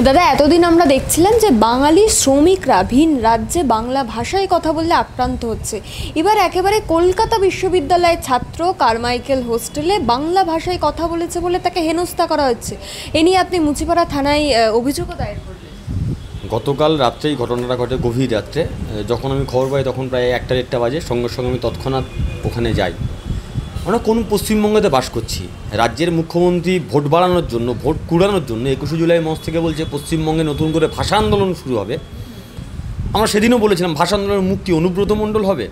দাদা, এতদিন আমরা দেখছিলাম যে বাঙালি শ্রমিকরা ভিন রাজ্যে বাংলা ভাষায় কথা বললে আক্রান্ত হচ্ছে। এবার একেবারে কলকাতা বিশ্ববিদ্যালয়ের ছাত্র কারমাইকেল হোস্টেলে বাংলা ভাষায় কথা বলেছে বলে তাকে হেনস্থা করা হচ্ছে। এ নিয়ে আপনি মুচিপাড়া থানায় অভিযোগও দায়ের করলেন। গতকাল রাত্রেই ঘটনাটা ঘটে, গভীর রাত্রে। যখন আমি খবর পাই তখন প্রায় 1টা বাজে। সঙ্গে সঙ্গে আমি তৎক্ষণাৎ ওখানে যাই। আমরা কোন পশ্চিমবঙ্গেতে বাস করছি? রাজ্যের মুখ্যমন্ত্রী ভোট বাড়ানোর জন্য, ভোট কুড়ানোর জন্য 21শে জুলাই মঞ্চ থেকে বলছে পশ্চিমবঙ্গে নতুন করে ভাষা আন্দোলন শুরু হবে। আমরা সেদিনও বলেছিলাম ভাষা আন্দোলনের মুক্তি অনুব্রত মণ্ডল হবে।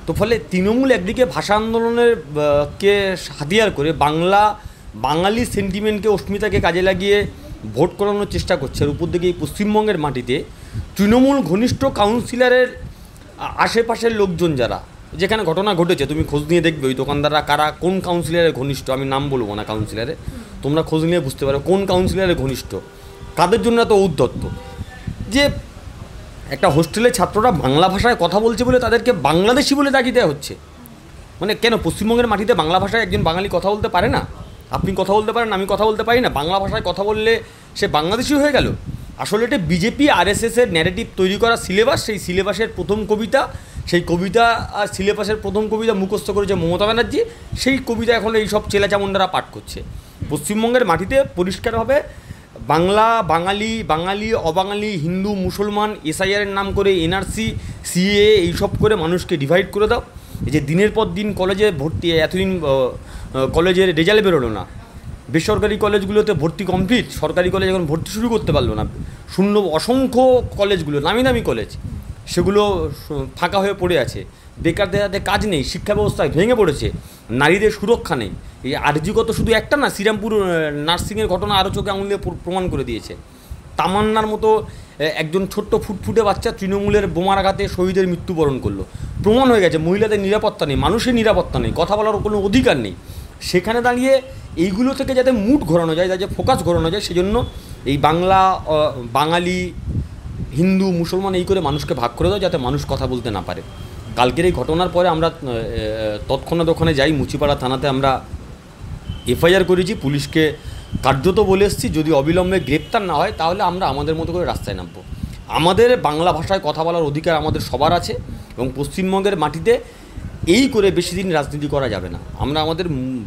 তো ফলে তৃণমূল একদিকে ভাষা আন্দোলনের কে হাতিয়ার করে বাঙালি সেন্টিমেন্টকে, অস্মিতাকে কাজে লাগিয়ে ভোট করানোর চেষ্টা করছে। আর উপর দিকে এই পশ্চিমবঙ্গের মাটিতে তৃণমূল ঘনিষ্ঠ কাউন্সিলরের আশেপাশের লোকজন যারা, যেখানে ঘটনা ঘটেছে তুমি খোঁজ নিয়ে দেখবে ওই দোকানদাররা কারা, কোন কাউন্সিলরের ঘনিষ্ঠ, আমি নাম বলবো না কাউন্সিলরে, তোমরা খোঁজ নিয়ে বুঝতে পারো কোন কাউন্সিলরের ঘনিষ্ঠ, কাদের জন্য এত উদ্ধত্ত যে একটা হোস্টেলের ছাত্ররা বাংলা ভাষায় কথা বলছে বলে তাদেরকে বাংলাদেশি বলে দাগি দেওয়া হচ্ছে। মানে কেন পশ্চিমবঙ্গের মাটিতে বাংলা ভাষায় একজন বাঙালি কথা বলতে পারে না? আপনি কথা বলতে পারেন, আমি কথা বলতে পারি না, বাংলা ভাষায় কথা বললে সে বাংলাদেশি হয়ে গেল? আসলে এটা বিজেপি আরএসএসের ন্যারেটিভ তৈরি করা সিলেবাস। সেই সিলেবাসের প্রথম কবিতা, সেই কবিতা আর সিলেবাসের প্রথম কবিতা মুখস্থ করেছে মমতা ব্যানার্জি। সেই কবিতা এখন এই সব চেলাচামুন্ডারা পাঠ করছে। পশ্চিমবঙ্গের মাটিতে পরিষ্কারভাবে বাঙালি অবাঙালি, হিন্দু মুসলমান, এসআইআরের নাম করে এনআরসি, সিএ এইসব করে মানুষকে ডিভাইড করে দাও। এই যে দিনের পর দিন কলেজে ভর্তি, এতদিন কলেজের রেজাল্ট বেরোলো না, বেসরকারি কলেজগুলোতে ভর্তি কমপ্লিট, সরকারি কলেজ এখন ভর্তি শুরু করতে পারলো না, শূন্য অসংখ্য কলেজগুলো নামি দামি কলেজ সেগুলো ফাঁকা হয়ে পড়ে আছে, বেকারদের হাতে কাজ নেই, শিক্ষা ব্যবস্থায় ভেঙে পড়েছে, নারীদের সুরক্ষা নেই। এই আরজিগত শুধু একটা না, শ্রীরামপুর নার্সিংয়ের ঘটনা আরও চোখে আঙুল দিয়ে প্রমাণ করে দিয়েছে। তামান্নার মতো একজন ছোট্ট ফুটফুটে বাচ্চা তৃণমূলের বোমার আঘাতে শহীদের মৃত্যুবরণ করলো। প্রমাণ হয়ে গেছে মহিলাদের নিরাপত্তা নেই, মানুষের নিরাপত্তা নেই, কথা বলার কোনো অধিকার নেই। সেখানে দাঁড়িয়ে এইগুলো থেকে যাতে মুড ঘোরানো যায়, যাতে ফোকাস ঘোরানো যায়, সেজন্য এই বাঙালি হিন্দু মুসলমান এই করে মানুষকে ভাগ করে দাও যাতে মানুষ কথা বলতে না পারে। কালকের এই ঘটনার পরে আমরা তৎক্ষণাৎ ওখানে যাই, মুচিপাড়া থানাতে আমরা এফআইআর করেছি, পুলিশকে কার্যত বলে এসেছি যদি অবিলম্বে গ্রেপ্তার না হয় তাহলে আমরা আমাদের মতো করে রাস্তায় নামবো। আমাদের বাংলা ভাষায় কথা বলার অধিকার আমাদের সবার আছে এবং পশ্চিমবঙ্গের মাটিতে এই করে বেশি দিন রাজনীতি করা যাবে না। আমরা আমাদের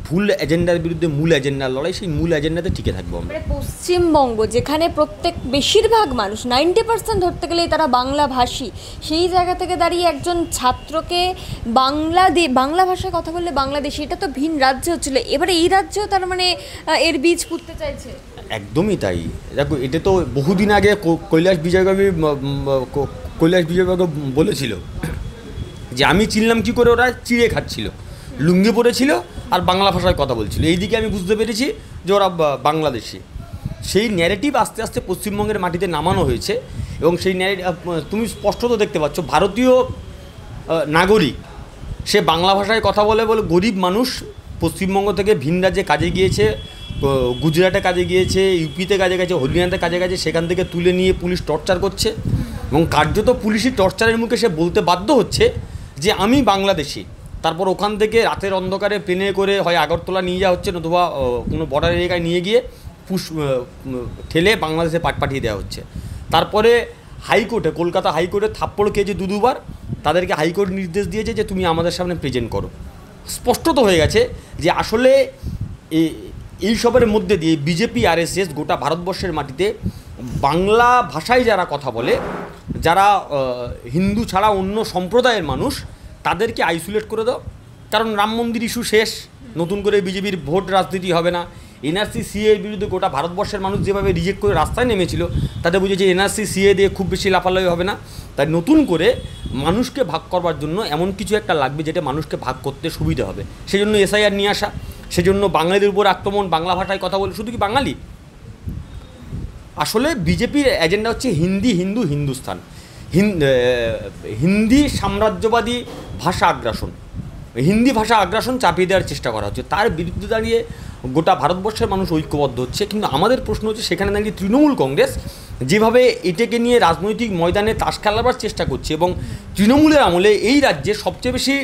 ভুল এজেন্ডার বিরুদ্ধে মূল এজেন্ডার লড়াই, সেই মূল এজেন্ডাতে টিকে থাকবো আমরা। পশ্চিমবঙ্গ যেখানে বেশিরভাগ মানুষ 90% ধরতে গেলেই তারা বাংলাভাষী, সেই জায়গা থেকে দাঁড়িয়ে একজন ছাত্রকে বাংলা ভাষায় কথা বললে বাংলাদেশি, এটা তো ভিন রাজ্যে হচ্ছিল, এবারে এই রাজ্যেও তার মানে এর বীজ পুঁততে চাইছে। একদমই তাই। দেখো, এটা তো বহুদিন আগে কৈলাস বিজয়বাবু বলেছিল যে আমি চিনলাম কী করে, ওরা চিড়ে খাচ্ছিল, লুঙ্গি পরেছিল আর বাংলা ভাষায় কথা বলছিল, এইদিকে আমি বুঝতে পেরেছি যে ওরা বাংলাদেশি। সেই ন্যারেটিভ আস্তে আস্তে পশ্চিমবঙ্গের মাটিতে নামানো হয়েছে এবং সেই ন্যারেটিভ তুমি স্পষ্টত দেখতে পাচ্ছ। ভারতীয় নাগরিক সে বাংলা ভাষায় কথা বলে গরিব মানুষ পশ্চিমবঙ্গ থেকে ভিন রাজ্যে কাজে গিয়েছে, গুজরাটে কাজে গিয়েছে, ইউপিতে কাজে গেছে, হরিয়ানাতে কাজে গেছে, সেখান থেকে তুলে নিয়ে পুলিশ টর্চার করছে এবং কার্যত পুলিশি টর্চারের মুখে সে বলতে বাধ্য হচ্ছে যে আমি বাংলাদেশি। তারপর ওখান থেকে রাতের অন্ধকারে প্লেনে করে হয় আগরতলা নিয়ে যাওয়া হচ্ছে, নতুবা কোনো বর্ডার এলাকায় নিয়ে গিয়ে ঠেলে বাংলাদেশে পাঠিয়ে দেওয়া হচ্ছে। তারপরে হাইকোর্টে, কলকাতা হাইকোর্টে থাপ্পড় খেয়েছে দুবার, তাদেরকে হাইকোর্ট নির্দেশ দিয়েছে যে তুমি আমাদের সামনে প্রেজেন্ট করো। স্পষ্টত হয়ে গেছে যে আসলে এইসবের মধ্যে দিয়ে বিজেপি আরএসএস গোটা ভারতবর্ষের মাটিতে বাংলা ভাষায় যারা কথা বলে, যারা হিন্দু ছাড়া অন্য সম্প্রদায়ের মানুষ, তাদেরকে আইসোলেট করে দাও। কারণ রাম মন্দির ইস্যু শেষ, নতুন করে বিজেপির ভোট রাজনীতি হবে না। এনআরসি সিএর বিরুদ্ধে গোটা ভারতবর্ষের মানুষ যেভাবে রিজেক্ট করে রাস্তায় নেমেছিল, তাতে বুঝেছে এনআরসি সিএ দিয়ে খুব বেশি লাফালাফি হবে না। তাই নতুন করে মানুষকে ভাগ করবার জন্য এমন কিছু একটা লাগবে যেটা মানুষকে ভাগ করতে সুবিধা হবে। সেজন্য এসআইআর নিয়ে আসা, সেজন্য বাঙালিদের উপর আক্রমণ, বাংলা ভাষায় কথা বলে। শুধু কি বাঙালি, আসলে বিজেপির এজেন্ডা হচ্ছে হিন্দি, হিন্দুস্তান, হিন্দি সাম্রাজ্যবাদী ভাষা আগ্রাসন, হিন্দি ভাষা আগ্রাসন চাপিয়ে দেওয়ার চেষ্টা করা হচ্ছে। তার বিরুদ্ধে দাঁড়িয়ে গোটা ভারতবর্ষের মানুষ ঐক্যবদ্ধ হচ্ছে। কিন্তু আমাদের প্রশ্ন হচ্ছে সেখানে দাঁড়িয়ে তৃণমূল কংগ্রেস যেভাবে এটাকে নিয়ে রাজনৈতিক ময়দানে তাস খেলাবার চেষ্টা করছে এবং তৃণমূলের আমলে এই রাজ্যে সবচেয়ে বেশি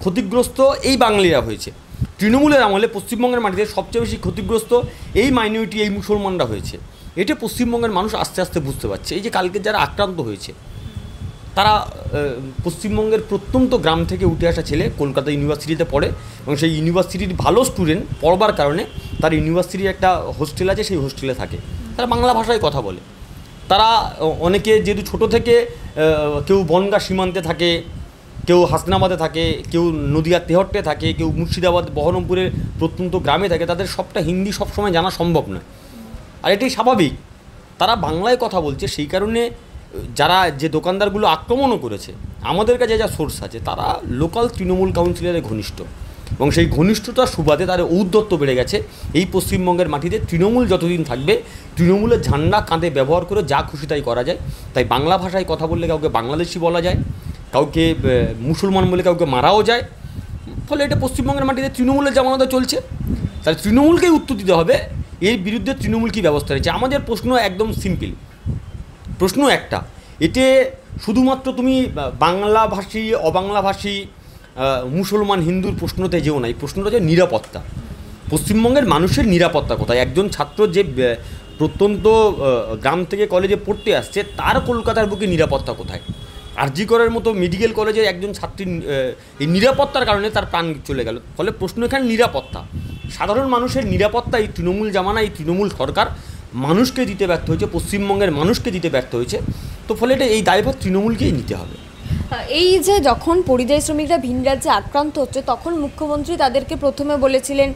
ক্ষতিগ্রস্ত এই বাঙালিরা হয়েছে। তৃণমূলের আমলে পশ্চিমবঙ্গের মাটিতে সবচেয়ে বেশি ক্ষতিগ্রস্ত এই মাইনরিটি, এই মুসলমানরা হয়েছে। এটা পশ্চিমবঙ্গের মানুষ আস্তে আস্তে বুঝতে পারছে। এই যে কালকে যারা আক্রান্ত হয়েছে তারা পশ্চিমবঙ্গের প্রত্যন্ত গ্রাম থেকে উঠে আসা ছেলে, কলকাতা ইউনিভার্সিটিতে পড়ে এবং সেই ইউনিভার্সিটির ভালো স্টুডেন্ট পড়বার কারণে তার ইউনিভার্সিটির একটা হোস্টেল আছে, সেই হোস্টেলে থাকে। তারা বাংলা ভাষায় কথা বলে। তারা অনেকে যেহেতু ছোটো থেকে কেউ বনগাঁ সীমান্তে থাকে, কেউ হাসনাবাদে থাকে, কেউ নদিয়া তেহট্টে থাকে, কেউ মুর্শিদাবাদ বহরমপুরের প্রত্যন্ত গ্রামে থাকে, তাদের সবটা হিন্দি সবসময় জানা সম্ভব নয়। আর এটাই স্বাভাবিক, তারা বাংলায় কথা বলছে। সেই কারণে যারা যে দোকানদারগুলো আক্রমণও করেছে, আমাদের কাছে যা সোর্স আছে, তারা লোকাল তৃণমূল কাউন্সিলরের ঘনিষ্ঠ এবং সেই ঘনিষ্ঠতার সুবাদে তার ঔদ্ধত্য বেড়ে গেছে। এই পশ্চিমবঙ্গের মাটিতে তৃণমূল যতদিন থাকবে, তৃণমূলের ঝান্ডা কাঁধে ব্যবহার করে যা খুশি তাই করা যায়। তাই বাংলা ভাষায় কথা বললে কাউকে বাংলাদেশি বলা যায়, কাউকে মুসলমান বলে কাউকে মারাও যায়। ফলে এটা পশ্চিমবঙ্গের মাটিতে তৃণমূলের জামানতে চলছে। তাহলে তৃণমূলকেই উত্তর দিতে হবে এর বিরুদ্ধে তৃণমূল কী ব্যবস্থা রয়েছে। আমাদের প্রশ্ন একদম সিম্পল, প্রশ্ন একটা, এতে শুধুমাত্র তুমি বাংলাভাষী অবাংলাভাষী মুসলমান হিন্দুর প্রশ্নতে যেও না। এই প্রশ্নটা হচ্ছে নিরাপত্তা। পশ্চিমবঙ্গের মানুষের নিরাপত্তা কোথায়? একজন ছাত্র যে প্রত্যন্ত গ্রাম থেকে কলেজে পড়তে আসছে, তার কলকাতার বুকে নিরাপত্তা কোথায়? আরজি করের মতো মেডিকেল কলেজে একজন ছাত্রী এই নিরাপত্তার কারণে তার প্রাণ চলে গেল। ফলে প্রশ্ন এখানে নিরাপত্তা, সাধারণ মানুষের নিরাপত্তা এই তৃণমূল জামানা, এই তৃণমূল সরকার মানুষকে দিতে ব্যর্থ হয়েছে, পশ্চিমবঙ্গের মানুষকে দিতে ব্যর্থ হয়েছে। তো ফলে এটা এই দায়ভার তৃণমূলকেই নিতে হবে। এই যে যখন পরিযায়ী শ্রমিকরা ভিন রাজ্যে আক্রান্ত হচ্ছে, তখন মুখ্যমন্ত্রী তাদেরকে প্রথমে বলেছিলেন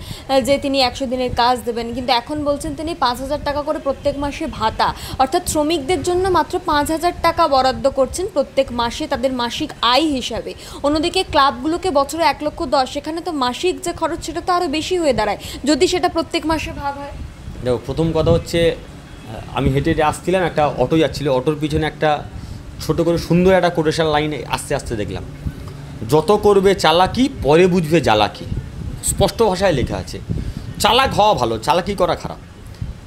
যে তিনি 100 দিনের কাজ দেবেন, কিন্তু এখন বলছেন তিনি 5,000 টাকা করে প্রত্যেক মাসে ভাতা, অর্থাৎ শ্রমিকদের জন্য মাত্র 5,000 টাকা বরাদ্দ করছেন প্রত্যেক মাসে তাদের মাসিক আয় হিসাবে। অন্যদিকে ক্লাবগুলোকে বছরে 1,10,000, সেখানে তো মাসিক যে খরচ সেটা তো আরও বেশি হয়ে দাঁড়ায় যদি সেটা প্রত্যেক মাসে ভাগ হয়। দেখো, প্রথম কথা হচ্ছে, আমি হেঁটে হেঁটে আসছিলাম, একটা অটো যাচ্ছিলো, অটোর পিছনে একটা ছোটো করে সুন্দর একটা কোটেশন লাইনে আস্তে আস্তে দেখলাম, যত করবে চালাকি পরে বুঝবে জ্বালাকি। স্পষ্ট ভাষায় লেখা আছে। চালাক হওয়া ভালো, চালাকি করা খারাপ।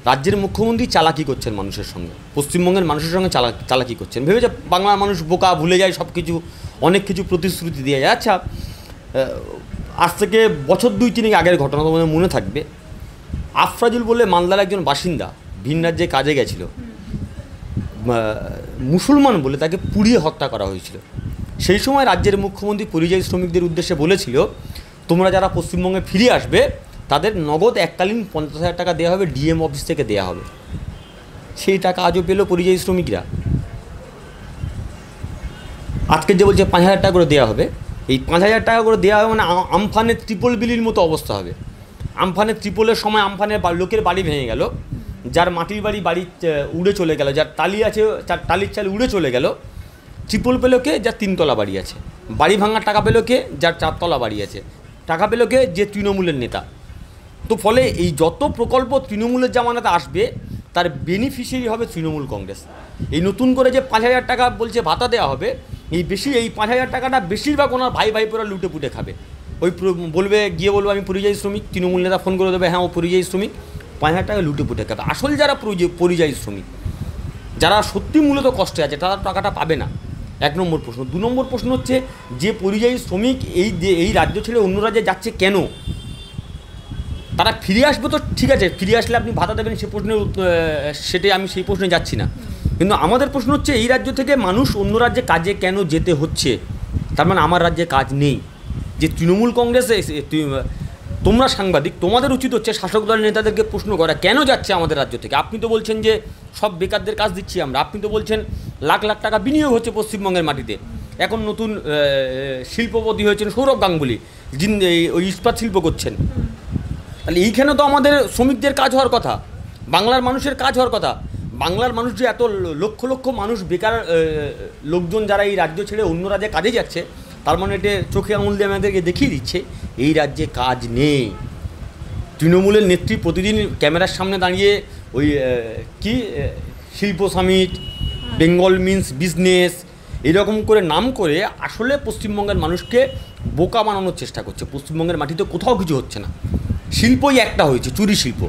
রাজ্যের মুখ্যমন্ত্রী চালাকি করছেন মানুষের সঙ্গে, পশ্চিমবঙ্গের মানুষের সঙ্গে চালাকি করছেন। ভেবেছে বাংলার মানুষ বোকা, ভুলে যায় সব কিছু, অনেক কিছু প্রতিশ্রুতি দিয়ে যায়। আচ্ছা, আজ থেকে বছর 2-3 আগের ঘটনা তোমাদের মনে থাকবে। আফরাজুল বলে মালদার একজন বাসিন্দা ভিন রাজ্যে কাজে গেছিল, মুসলমান বলে তাকে পুড়িয়ে হত্যা করা হয়েছিল। সেই সময় রাজ্যের মুখ্যমন্ত্রী পরিযায়ী শ্রমিকদের উদ্দেশ্যে বলেছিল, তোমরা যারা পশ্চিমবঙ্গে ফিরে আসবে তাদের নগদ এককালীন 50,000 টাকা দেওয়া হবে, ডিএম অফিস থেকে দেওয়া হবে। সেই টাকা আজও পেল পরিযায়ী শ্রমিকরা। আজকে যে বলছে 5,000 টাকা করে দেওয়া হবে, এই 5,000 টাকা করে দেওয়া হবে মানে আমফানের ট্রিপল বিলির মতো অবস্থা হবে। আমফানের ট্রিপলের সময় আমফানের লোকের বাড়ি ভেঙে গেল, যার মাটির বাড়ি উড়ে চলে গেল, যার টালি আছে টালির চাল উড়ে চলে গেল। ট্রিপল পেল কে? যার 3 তলা বাড়ি আছে। বাড়ি ভাঙার টাকা পেল কে? যার 4 তলা বাড়ি আছে। টাকা পেল কে? যে তৃণমূলের নেতা। তো ফলে এই যত প্রকল্প তৃণমূলের জামানাতে আসবে তার বেনিফিশিয়ারি হবে তৃণমূল কংগ্রেস। এই নতুন করে যে 5,000 টাকা বলছে ভাতা দেওয়া হবে, এই 5,000 টাকাটা বেশিরভাগ ওনার ভাই ভাইপোরা লুটে পুটে খাবে। ওই বলবে, গিয়ে বলবে আমি পরিযায়ী শ্রমিক, তৃণমূল নেতা ফোন করে দেবে, হ্যাঁ ও পরিযায়ী শ্রমিক, 5,000 টাকা লুটে পুটে খাবে। আসল যারা পরিযায়ী শ্রমিক, যারা সত্যি মূলত কষ্টে আছে, তারা টাকাটা পাবে না। 1 নম্বর প্রশ্ন। 2 নম্বর প্রশ্ন হচ্ছে, যে পরিযায়ী শ্রমিক এই রাজ্য ছেড়ে অন্য রাজ্যে যাচ্ছে কেন? তারা ফিরে আসবে তো ঠিক আছে, ফিরে আসলে আপনি ভাতা দেবেন, সে প্রশ্নের সেটাই, আমি সেই প্রশ্নে যাচ্ছি না। কিন্তু আমাদের প্রশ্ন হচ্ছে, এই রাজ্য থেকে মানুষ অন্য রাজ্যে কাজে কেন যেতে হচ্ছে? তার মানে আমার রাজ্যে কাজ নেই। যে তৃণমূল কংগ্রেসে তোমরা সাংবাদিক, তোমাদের উচিত হচ্ছে শাসক দলের নেতাদেরকে প্রশ্ন করা, কেন যাচ্ছে আমাদের রাজ্য থেকে? আপনি তো বলছেন যে সব বেকারদের কাজ দিচ্ছি আমরা, আপনি তো বলছেন লাখ লাখ টাকা বিনিয়োগ হচ্ছে পশ্চিমবঙ্গের মাটিতে। এখন নতুন শিল্পপতি হয়েছেন সৌরভ গাঙ্গুলি, যিনি ওই ইস্পাত শিল্প করছেন। তাহলে এইখানে তো আমাদের শ্রমিকদের কাজ হওয়ার কথা, বাংলার মানুষের কাজ হওয়ার কথা। বাংলার মানুষ যে এত লক্ষ লক্ষ মানুষ বেকার লোকজন যারা এই রাজ্য ছেড়ে অন্য রাজ্যে কাজে যাচ্ছে, তার মানে এটা চোখে আঙুল দিয়ে আমাদেরকে দেখিয়ে দিচ্ছে এই রাজ্যে কাজ নেই। তৃণমূলের নেত্রী প্রতিদিন ক্যামেরার সামনে দাঁড়িয়ে ওই শিল্প সামিট, বেঙ্গল মিন্স বিজনেস এরকম করে নাম করে আসলে পশ্চিমবঙ্গের মানুষকে বোকা বানানোর চেষ্টা করছে। পশ্চিমবঙ্গের মাটিতে কোথাও কিছু হচ্ছে না। শিল্পই একটা হয়েছে, চুরি শিল্প।